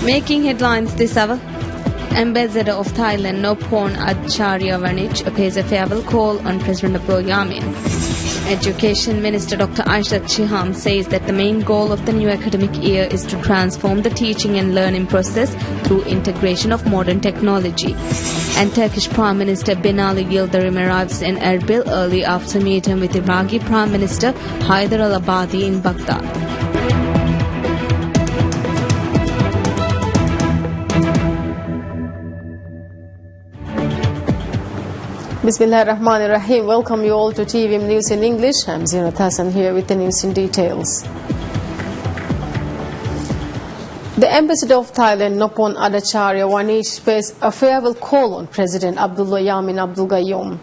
Making headlines this hour, Ambassador of Thailand Nopon Acharyavanich pays a farewell call on President Abdul Yamin. Education Minister Dr. Aishat Shiham says that the main goal of the new academic year is to transform the teaching and learning process through integration of modern technology. And Turkish Prime Minister Binali Yildirim arrives in Erbil early after meeting with Iraqi Prime Minister Haider al-Abadi in Baghdad. Bismillahirrahmanirrahim. Welcome you all to TVM News in English. I'm Zinat Hassan here with the news in details. The Ambassador of Thailand, Nopon Acharyavanich, pays a farewell call on President Abdullah Yamin Abdul Gayoom.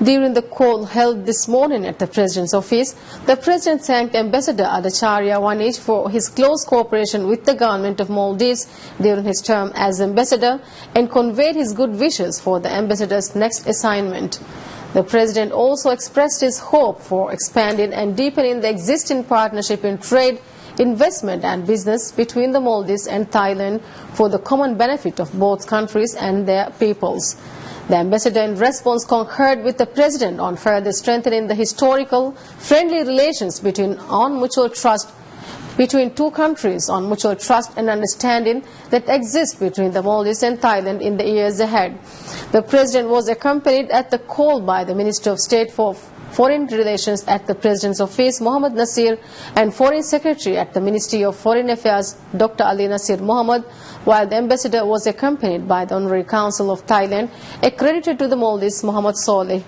During the call held this morning at the President's office, the President thanked Ambassador Acharyavanich for his close cooperation with the government of Maldives during his term as Ambassador and conveyed his good wishes for the Ambassador's next assignment. The President also expressed his hope for expanding and deepening the existing partnership in trade, investment and business between the Maldives and Thailand for the common benefit of both countries and their peoples. The ambassador in response concurred with the President on further strengthening the historical, friendly relations between two countries on mutual trust and understanding that exists between the Maldives and Thailand in the years ahead. The President was accompanied at the call by the Minister of State for Foreign Relations at the President's office, Mohammad Nasir, and Foreign Secretary at the Ministry of Foreign Affairs, Dr. Ali Nasir Mohammed, while the ambassador was accompanied by the Honorary Council of Thailand, accredited to the Maldives, Muhammad Soleh.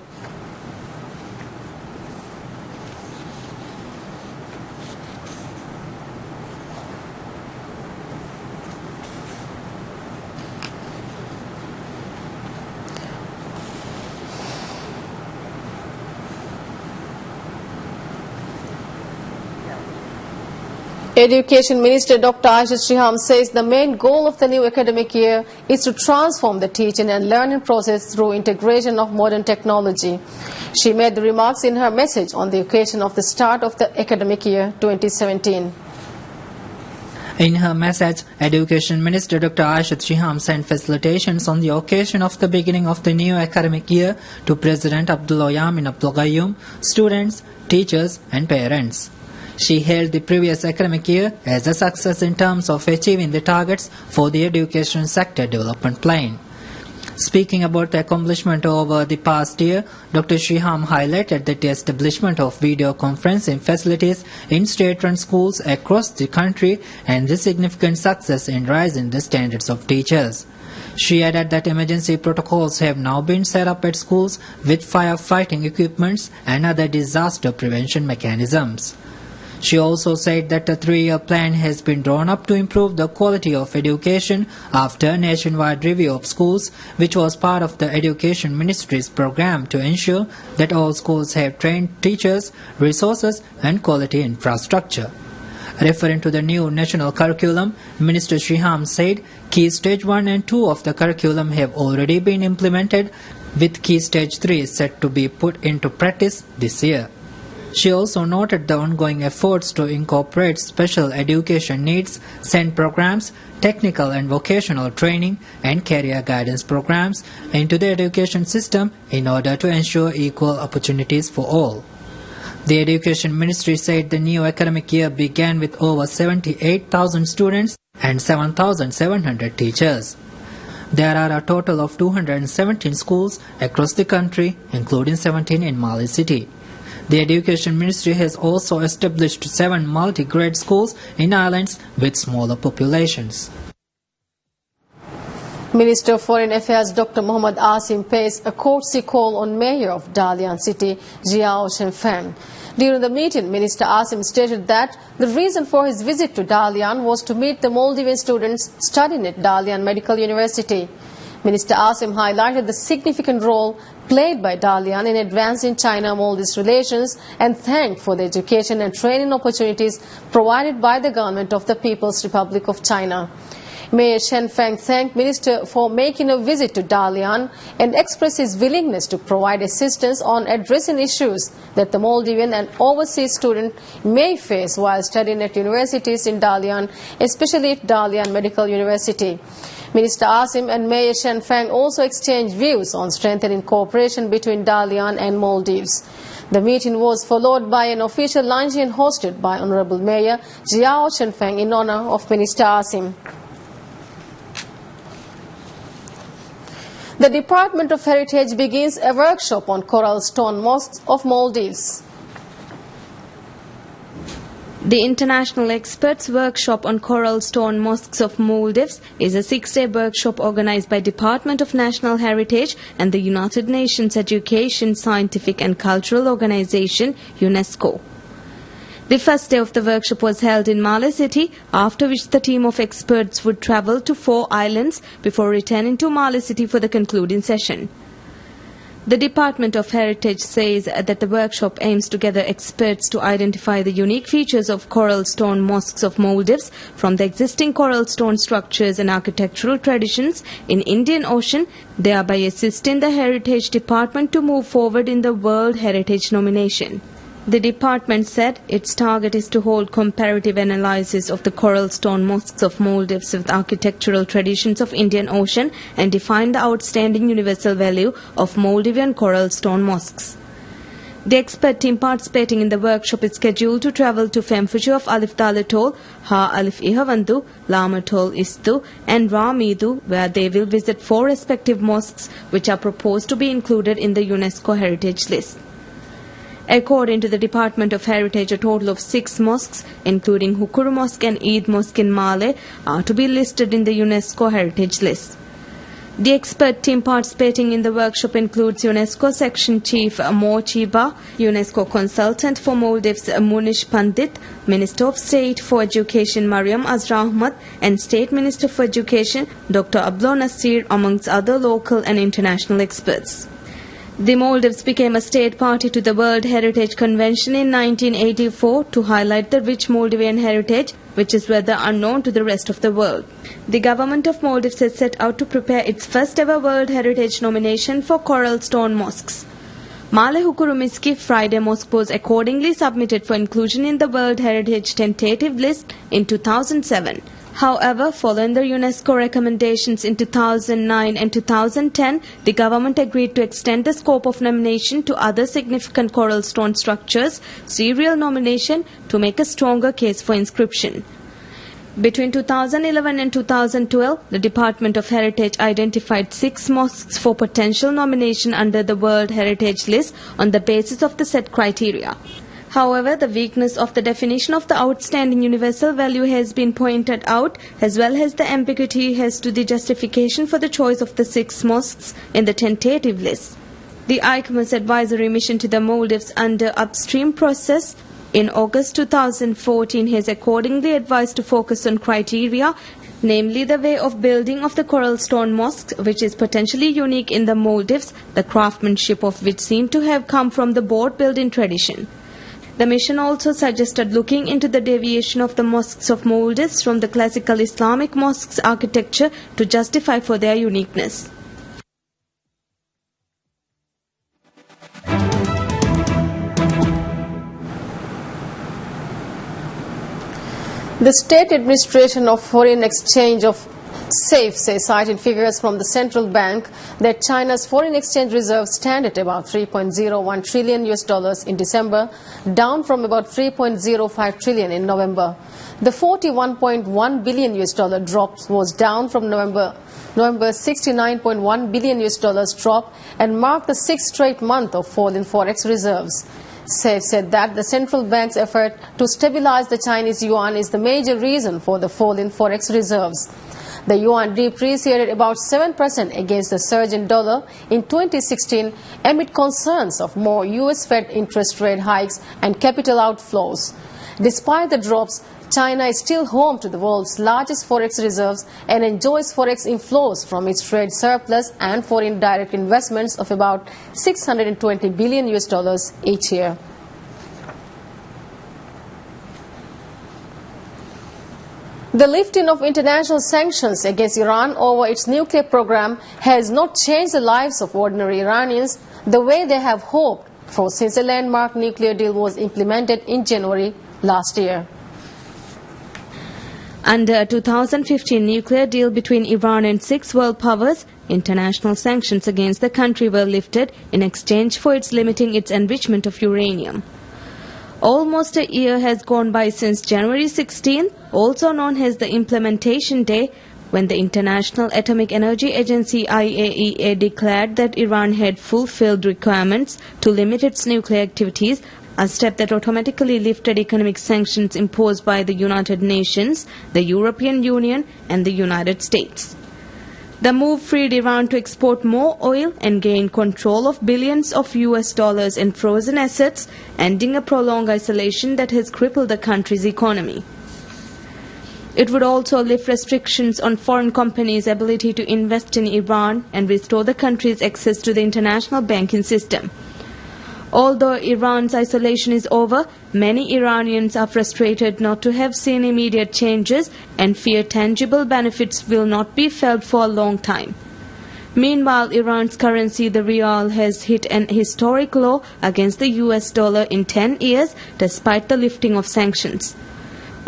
Education Minister Dr. Aishat Shiham says the main goal of the new academic year is to transform the teaching and learning process through integration of modern technology. She made the remarks in her message on the occasion of the start of the academic year 2017. In her message, Education Minister Dr. Aishat Shiham sent felicitations on the occasion of the beginning of the new academic year to President Abdullah Yamin Abdul Gayoom, students, teachers and parents. She hailed the previous academic year as a success in terms of achieving the targets for the education sector development plan. Speaking about the accomplishment over the past year, Dr. Shiham highlighted that the establishment of video conferencing facilities in state-run schools across the country and the significant success in raising the standards of teachers. She added that emergency protocols have now been set up at schools with firefighting equipments and other disaster prevention mechanisms. She also said that a 3-year plan has been drawn up to improve the quality of education after a nationwide review of schools, which was part of the Education Ministry's program to ensure that all schools have trained teachers, resources and quality infrastructure. Referring to the new national curriculum, Minister Shiham said Key Stage 1 and 2 of the curriculum have already been implemented, with Key Stage 3 set to be put into practice this year. She also noted the ongoing efforts to incorporate special education needs, SEND programs, technical and vocational training and career guidance programs into the education system in order to ensure equal opportunities for all. The Education Ministry said the new academic year began with over 78,000 students and 7,700 teachers. There are a total of 217 schools across the country, including 17 in Mali City. The Education Ministry has also established 7 multi-grade schools in islands with smaller populations. Minister of Foreign Affairs Dr. Muhammad Asim pays a courtesy call on Mayor of Dalian City, Jiao Shenfeng. During the meeting, Minister Asim stated that the reason for his visit to Dalian was to meet the Maldivian students studying at Dalian Medical University. Minister Asim highlighted the significant role played by Dalian in advancing China-Maldives relations and thanked for the education and training opportunities provided by the government of the People's Republic of China. Mayor Shen Feng thanked Minister for making a visit to Dalian and expressed his willingness to provide assistance on addressing issues that the Maldivian and overseas students may face while studying at universities in Dalian, especially at Dalian Medical University. Minister Asim and Mayor Shen Feng also exchanged views on strengthening cooperation between Dalian and Maldives. The meeting was followed by an official luncheon hosted by Honorable Mayor Jiao Shen Feng in honor of Minister Asim. The Department of Heritage begins a workshop on coral stone mosques of Maldives. The International Experts Workshop on Coral Stone Mosques of Maldives is a 6-day workshop organized by Department of National Heritage and the United Nations Education, Scientific and Cultural Organization, UNESCO. The first day of the workshop was held in Malé City, after which the team of experts would travel to 4 islands before returning to Malé City for the concluding session. The Department of Heritage says that the workshop aims to gather experts to identify the unique features of coral stone mosques of Maldives from the existing coral stone structures and architectural traditions in Indian Ocean, thereby assisting the Heritage Department to move forward in the World Heritage nomination. The department said its target is to hold comparative analysis of the coral stone mosques of Maldives with architectural traditions of Indian Ocean and define the outstanding universal value of Maldivian coral stone mosques. The expert team participating in the workshop is scheduled to travel to Femfuchu of Alif Dal Atoll, Ha Alif Ihavandu, Lam Atoll Istu and Ramidu, where they will visit 4 respective mosques which are proposed to be included in the UNESCO Heritage List. According to the Department of Heritage, a total of 6 mosques, including Hukuru Mosque and Eid Mosque in Malé, are to be listed in the UNESCO Heritage List. The expert team participating in the workshop includes UNESCO Section Chief Mo Chiba, UNESCO Consultant for Maldives Munish Pandit, Minister of State for Education Mariam Azra Ahmad, and State Minister for Education Dr. Abdul Nasir, amongst other local and international experts. The Maldives became a state party to the World Heritage Convention in 1984 to highlight the rich Maldivian heritage, which is rather unknown to the rest of the world. The government of Maldives has set out to prepare its first ever World Heritage nomination for coral stone mosques. Malé Hukuru Miski Friday Mosque was accordingly submitted for inclusion in the World Heritage tentative list in 2007. However, following the UNESCO recommendations in 2009 and 2010, the government agreed to extend the scope of nomination to other significant coral stone structures, serial nomination, to make a stronger case for inscription. Between 2011 and 2012, the Department of Heritage identified 6 mosques for potential nomination under the World Heritage List on the basis of the set criteria. However, the weakness of the definition of the outstanding universal value has been pointed out, as well as the ambiguity as to the justification for the choice of the 6 mosques in the tentative list. The ICMA's advisory mission to the Maldives under upstream process in August 2014 has accordingly advised to focus on criteria, namely the way of building of the coral stone mosques, which is potentially unique in the Maldives, the craftsmanship of which seemed to have come from the board building tradition. The mission also suggested looking into the deviation of the mosques of Maldives from the classical Islamic mosques architecture to justify for their uniqueness. The State Administration of Foreign Exchange of SAFE says, citing figures from the central bank, that China's foreign exchange reserves stand at about $3.01 trillion in December, down from about $3.05 trillion in November. The $41.1 billion drop was down from November's $69.1 billion drop and marked the 6th straight month of fall in forex reserves. SAFE said that the central bank's effort to stabilize the Chinese yuan is the major reason for the fall in forex reserves. The yuan depreciated about 7% against the surge in dollar in 2016 amid concerns of more U.S. Fed interest rate hikes and capital outflows. Despite the drops, China is still home to the world's largest forex reserves and enjoys forex inflows from its trade surplus and foreign direct investments of about $620 billion each year. The lifting of international sanctions against Iran over its nuclear program has not changed the lives of ordinary Iranians the way they have hoped for since the landmark nuclear deal was implemented in January last year. Under a 2015 nuclear deal between Iran and 6 world powers, international sanctions against the country were lifted in exchange for its limiting its enrichment of uranium. Almost a year has gone by since January 16, also known as the implementation day, when the International Atomic Energy Agency IAEA declared that Iran had fulfilled requirements to limit its nuclear activities, a step that automatically lifted economic sanctions imposed by the United Nations, the European Union and the United States. The move freed Iran to export more oil and gain control of billions of US dollars in frozen assets, ending a prolonged isolation that has crippled the country's economy. It would also lift restrictions on foreign companies' ability to invest in Iran and restore the country's access to the international banking system. Although Iran's isolation is over, many Iranians are frustrated not to have seen immediate changes and fear tangible benefits will not be felt for a long time. Meanwhile, Iran's currency, the rial, has hit an historic low against the US dollar in 10 years despite the lifting of sanctions.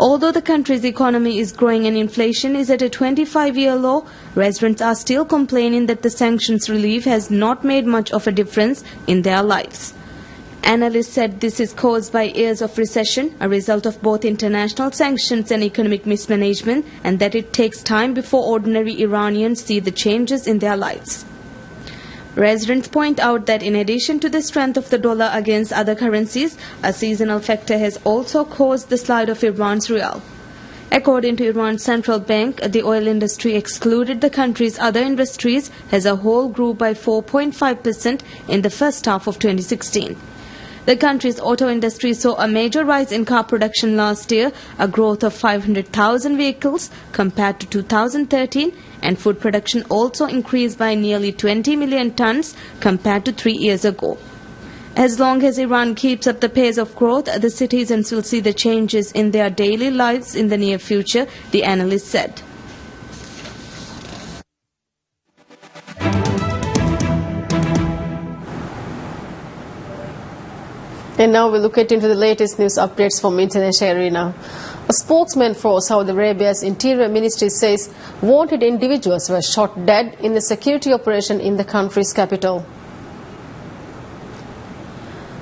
Although the country's economy is growing and inflation is at a 25-year low, residents are still complaining that the sanctions relief has not made much of a difference in their lives. Analysts said this is caused by years of recession, a result of both international sanctions and economic mismanagement, and that it takes time before ordinary Iranians see the changes in their lives. Residents point out that in addition to the strength of the dollar against other currencies, a seasonal factor has also caused the slide of Iran's rial. According to Iran's central bank, the oil industry, excluded the country's other industries, as a whole grew by 4.5% in the first half of 2016. The country's auto industry saw a major rise in car production last year, a growth of 500,000 vehicles compared to 2013, and food production also increased by nearly 20 million tons compared to 3 years ago. As long as Iran keeps up the pace of growth, the citizens will see the changes in their daily lives in the near future, the analyst said. And now we look into the latest news updates from international arena. A spokesman for Saudi Arabia's Interior Ministry says wanted individuals were shot dead in the security operation in the country's capital.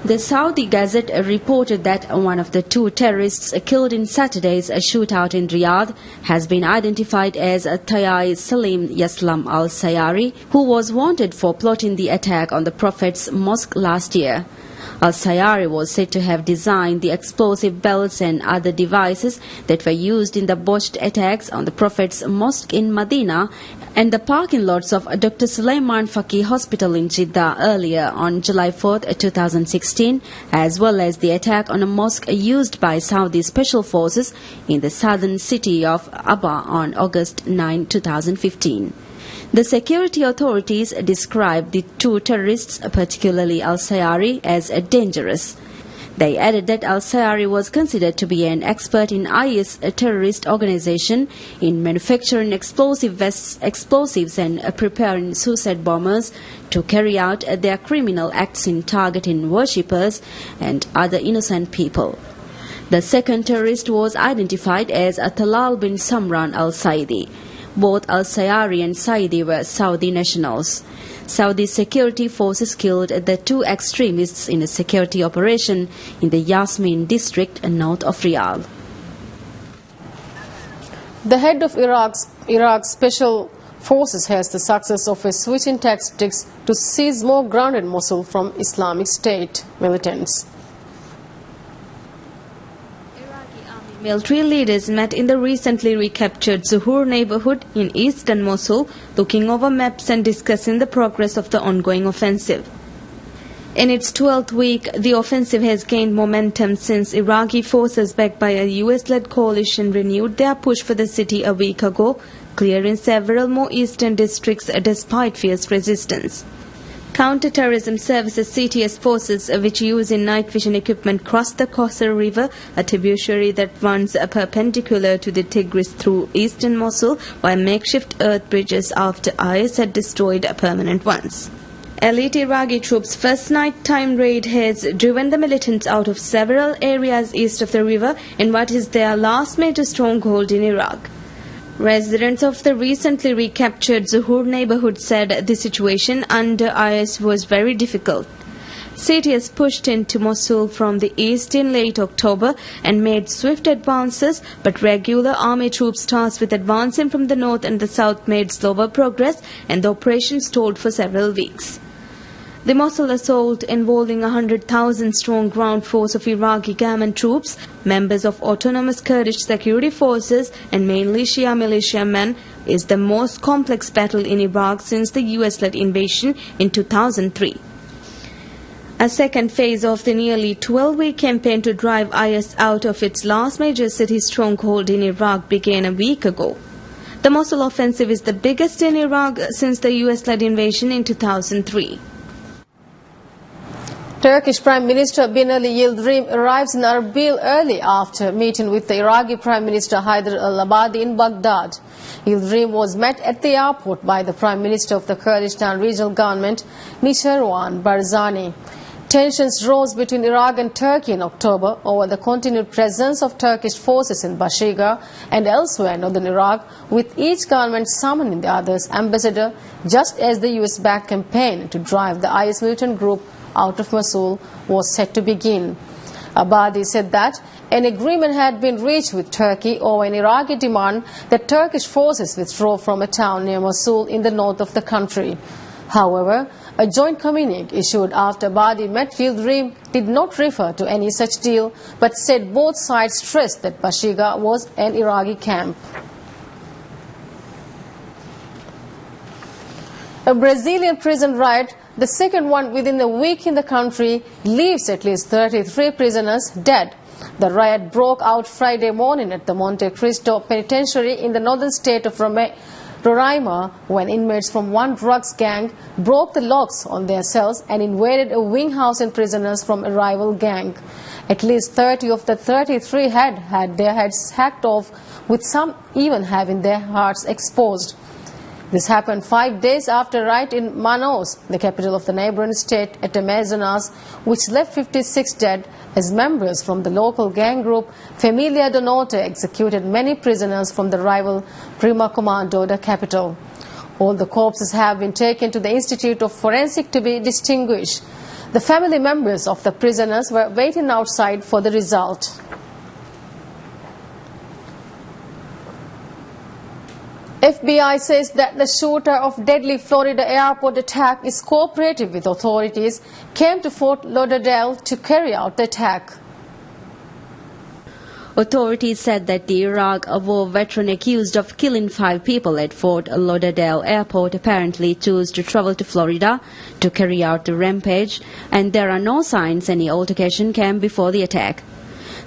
The Saudi Gazette reported that one of the 2 terrorists killed in Saturday's shootout in Riyadh has been identified as Tayyai Salim Yaslam al-Sayari, who was wanted for plotting the attack on the Prophet's mosque last year. Al-Sayari was said to have designed the explosive belts and other devices that were used in the botched attacks on the Prophet's mosque in Medina and the parking lots of Dr. Sulaiman Faqih Hospital in Jeddah earlier on July 4, 2016, as well as the attack on a mosque used by Saudi special forces in the southern city of Abha on August 9, 2015. The security authorities described the 2 terrorists, particularly Al-Sayari, as dangerous. They added that Al-Sayari was considered to be an expert in IS, a terrorist organization, in manufacturing explosive vests, explosives and preparing suicide bombers to carry out their criminal acts in targeting worshippers and other innocent people. The second terrorist was identified as Talal bin Samran al-Saidi. Both Al-Sayari and Saidi were Saudi nationals. Saudi security forces killed the 2 extremists in a security operation in the Yasmin district north of Riyadh. The head of Iraq's special forces has the success of a switch in tactics to seize more ground in Mosul from Islamic State militants. Military leaders met in the recently recaptured Zuhur neighborhood in eastern Mosul, looking over maps and discussing the progress of the ongoing offensive. In its 12th week, the offensive has gained momentum since Iraqi forces backed by a US-led coalition renewed their push for the city a week ago, clearing several more eastern districts despite fierce resistance. Counter-terrorism services CTS forces which use in night vision equipment crossed the Kausar River, a tributary that runs perpendicular to the Tigris through eastern Mosul by makeshift earth bridges after IS had destroyed permanent ones. Elite Iraqi troops' first nighttime raid has driven the militants out of several areas east of the river in what is their last major stronghold in Iraq. Residents of the recently recaptured Zuhur neighborhood said the situation under IS was very difficult. CTS pushed into Mosul from the east in late October and made swift advances, but regular army troops tasked with advancing from the north and the south made slower progress, and the operation stalled for several weeks. The Mosul assault, involving 100,000-strong ground force of Iraqi government troops, members of autonomous Kurdish security forces and mainly Shia militiamen, is the most complex battle in Iraq since the US-led invasion in 2003. A second phase of the nearly 12-week campaign to drive IS out of its last major city stronghold in Iraq began a week ago. The Mosul offensive is the biggest in Iraq since the US-led invasion in 2003. Turkish Prime Minister Binali Yildirim arrives in Erbil early after meeting with the Iraqi Prime Minister Haider al-Abadi in Baghdad. Yildirim was met at the airport by the Prime Minister of the Kurdistan Regional Government, Nishirwan Barzani. Tensions rose between Iraq and Turkey in October over the continued presence of Turkish forces in Bashiga and elsewhere in northern Iraq, with each government summoning the other's ambassador just as the US-backed campaign to drive the IS militant group out of Mosul was set to begin. Abadi said that an agreement had been reached with Turkey over an Iraqi demand that Turkish forces withdraw from a town near Mosul in the north of the country. However, a joint communique issued after Abadi met Yildirim did not refer to any such deal, but said both sides stressed that Bashiga was an Iraqi camp. A Brazilian prison riot, the second one within a week in the country, leaves at least 33 prisoners dead. The riot broke out Friday morning at the Monte Cristo Penitentiary in the northern state of Roraima when inmates from one drugs gang broke the locks on their cells and invaded a wing housing prisoners from a rival gang. At least 30 of the 33 had their heads hacked off, with some even having their hearts exposed. This happened 5 days after a riot in Manaus, the capital of the neighboring state, at Amazonas, which left 56 dead as members from the local gang group Família do Norte executed many prisoners from the rival Prima Comando, the capital. All the corpses have been taken to the Institute of Forensic to be distinguished. The family members of the prisoners were waiting outside for the result. FBI says that the shooter of deadly Florida airport attack is cooperative with authorities, came to Fort Lauderdale to carry out the attack. Authorities said that the Iraq war veteran accused of killing 5 people at Fort Lauderdale airport apparently chose to travel to Florida to carry out the rampage, and there are no signs any altercation came before the attack.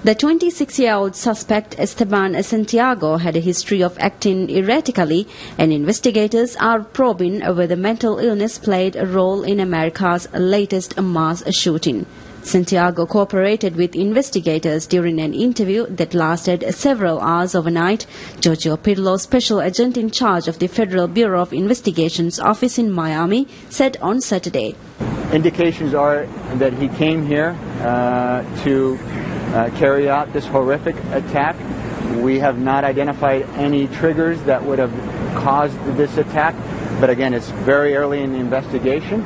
The 26-year-old suspect Esteban Santiago had a history of acting erratically, and investigators are probing whether mental illness played a role in America's latest mass shooting. Santiago cooperated with investigators during an interview that lasted several hours overnight, Giorgio Pirlo, special agent in charge of the Federal Bureau of Investigation's office in Miami, said on Saturday. Indications are that he came here to carry out this horrific attack. We have not identified any triggers that would have caused this attack, but again, it's very early in the investigation.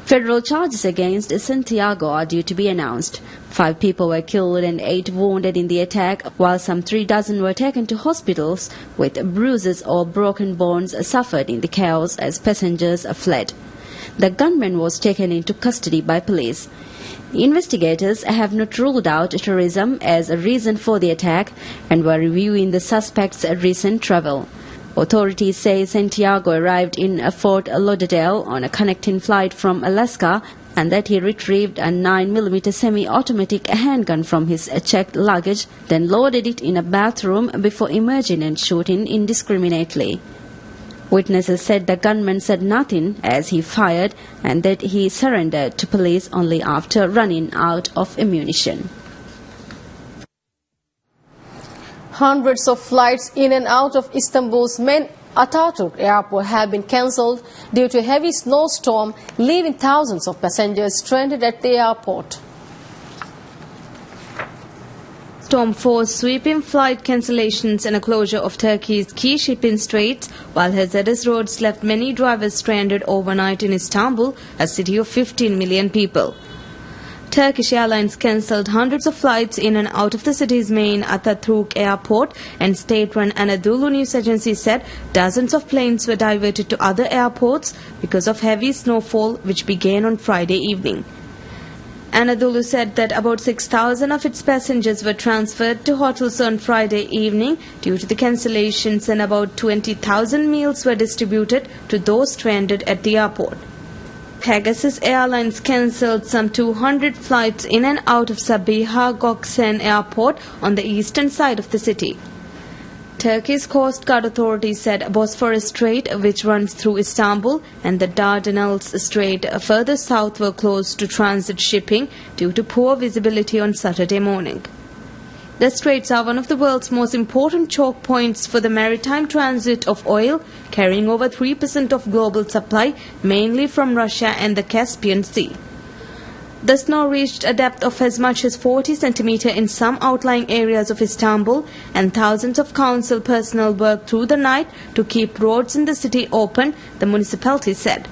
Federal charges against Santiago are due to be announced. 5 people were killed and 8 wounded in the attack, while some 36 were taken to hospitals with bruises or broken bones suffered in the chaos as passengers fled. The gunman was taken into custody by police. Investigators have not ruled out terrorism as a reason for the attack and were reviewing the suspect's recent travel. Authorities say Santiago arrived in Fort Lauderdale on a connecting flight from Alaska and that he retrieved a 9mm semi-automatic handgun from his checked luggage, then loaded it in a bathroom before emerging and shooting indiscriminately. Witnesses said the gunman said nothing as he fired and that he surrendered to police only after running out of ammunition. Hundreds of flights in and out of Istanbul's main Atatürk airport have been cancelled due to a heavy snowstorm, leaving thousands of passengers stranded at the airport. Storm forced sweeping flight cancellations and a closure of Turkey's key shipping straits, while hazardous roads left many drivers stranded overnight in Istanbul, a city of 15 million people. Turkish Airlines cancelled hundreds of flights in and out of the city's main Atatürk airport, and state-run Anadolu news agency said dozens of planes were diverted to other airports because of heavy snowfall which began on Friday evening. Anadolu said that about 6,000 of its passengers were transferred to hotels on Friday evening due to the cancellations, and about 20,000 meals were distributed to those stranded at the airport. Pegasus Airlines cancelled some 200 flights in and out of Sabiha Gökçen Airport on the eastern side of the city. Turkey's Coast Guard authorities said Bosphorus Strait, which runs through Istanbul, and the Dardanelles Strait further south were closed to transit shipping due to poor visibility on Saturday morning. The straits are one of the world's most important choke points for the maritime transit of oil, carrying over 3% of global supply, mainly from Russia and the Caspian Sea. The snow reached a depth of as much as 40 centimeters in some outlying areas of Istanbul, and thousands of council personnel worked through the night to keep roads in the city open, the municipality said.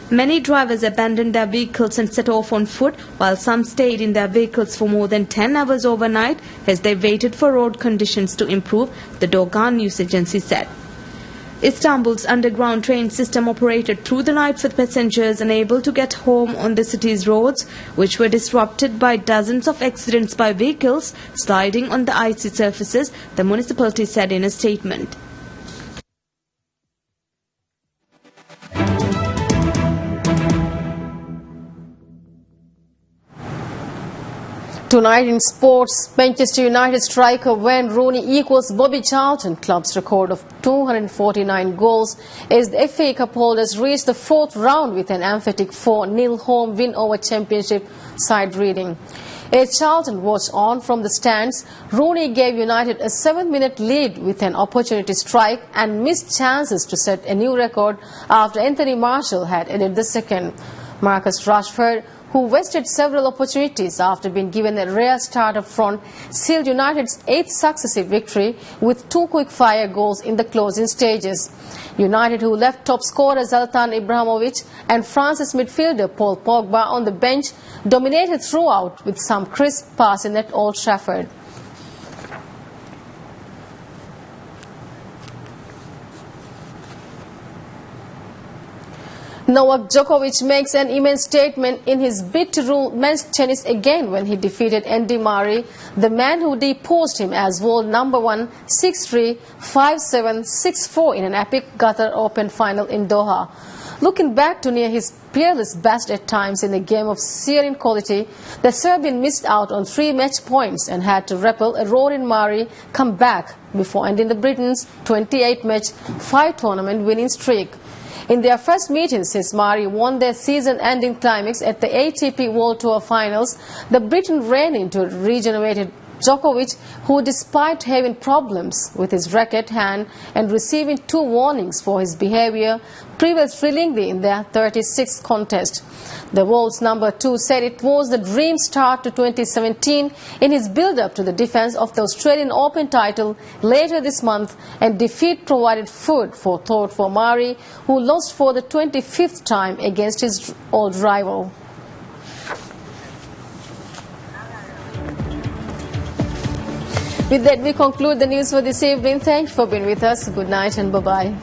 Many drivers abandoned their vehicles and set off on foot, while some stayed in their vehicles for more than 10 hours overnight as they waited for road conditions to improve, the Dogan news agency said. Istanbul's underground train system operated through the night for passengers unable to get home on the city's roads, which were disrupted by dozens of accidents by vehicles sliding on the icy surfaces, the municipality said in a statement. Tonight in sports, Manchester United striker Wayne Rooney equals Bobby Charlton club's record of 249 goals as the FA Cup holders reached the fourth round with an emphatic 4-0 home win over Championship side Reading. As Charlton watched on from the stands, Rooney gave United a 7-minute lead with an opportunity strike and missed chances to set a new record after Anthony Martial had added the second. Marcus Rashford, who wasted several opportunities after being given a rare start up front, sealed United's 8th successive victory with 2 quick-fire goals in the closing stages. United, who left top scorer Zlatan Ibrahimovic and France's midfielder Paul Pogba on the bench, dominated throughout with some crisp passing at Old Trafford. Novak Djokovic makes an immense statement in his bid to rule men's tennis again when he defeated Andy Murray, the man who deposed him as world number 1 6-3, 5-7, 6-4 in an epic Qatar Open final in Doha. Looking back to near his peerless best at times in a game of searing quality, the Serbian missed out on 3 match points and had to repel a roaring Murray comeback before ending the Britain's 28-match 5-tournament winning streak. In their first meeting since Murray won their season-ending climax at the ATP World Tour Finals, the Briton ran into a regenerated Djokovic, who, despite having problems with his racket hand and receiving 2 warnings for his behavior, prevailed thrillingly in their 36th contest. The world's number 2 said it was the dream start to 2017 in his build-up to the defense of the Australian Open title later this month, and defeat provided food for thought for Murray, who lost for the 25th time against his old rival. With that, we conclude the news for this evening. Thank you for being with us. Good night and bye-bye.